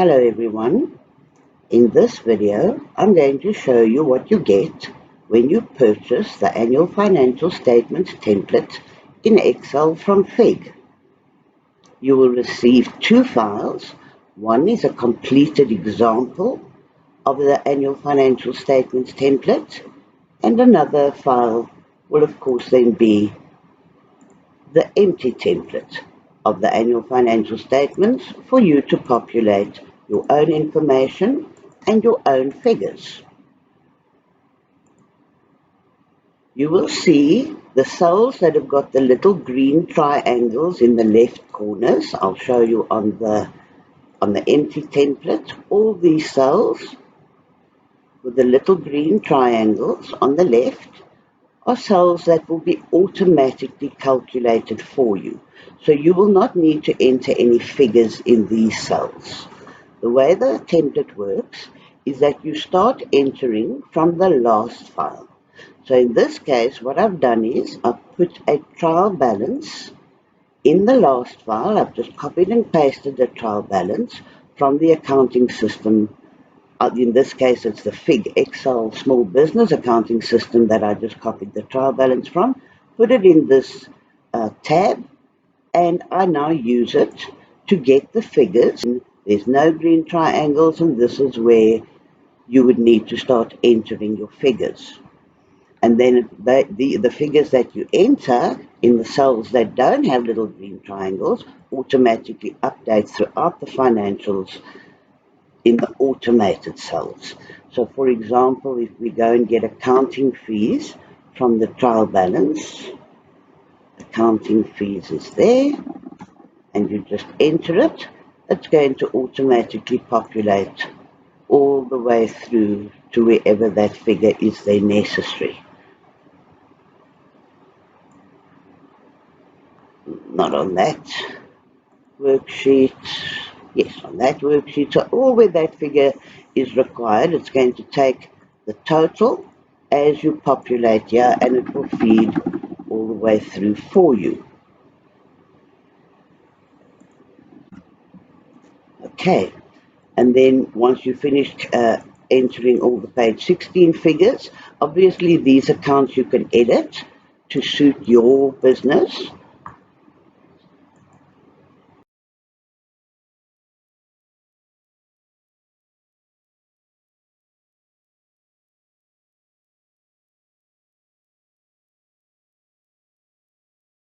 Hello everyone. In this video, I'm going to show you what you get when you purchase the annual financial statements template in Excel from Fig. You will receive two files. One is a completed example of the annual financial statements template, and another file will of course then be the empty template of the annual financial statements for you to populate your own information and your own figures. You will see the cells that have got the little green triangles in the left corners. I'll show you on the empty template. All these cells with the little green triangles on the left are cells that will be automatically calculated for you. So you will not need to enter any figures in these cells. The way the template works is that you start entering from the last file. So in this case, what I've done is I've put a trial balance in the last file. I've just copied and pasted the trial balance from the accounting system. In this case, it's the Fig Excel Small Business Accounting System that I just copied the trial balance from, put it in this tab, and I now use it to get the figures. There's no green triangles, and this is where you would need to start entering your figures. And then the figures that you enter in the cells that don't have little green triangles automatically update throughout the financials in the automated cells. So for example, if we go and get accounting fees from the trial balance, accounting fees is there, and you just enter it, it's going to automatically populate all the way through to wherever that figure is there necessary. Not on that worksheet. Yes, on that worksheet. So all where that figure is required, it's going to take the total as you populate here, and it will feed all the way through for you. Okay, and then once you've finished entering all the page 16 figures, obviously these accounts you can edit to suit your business.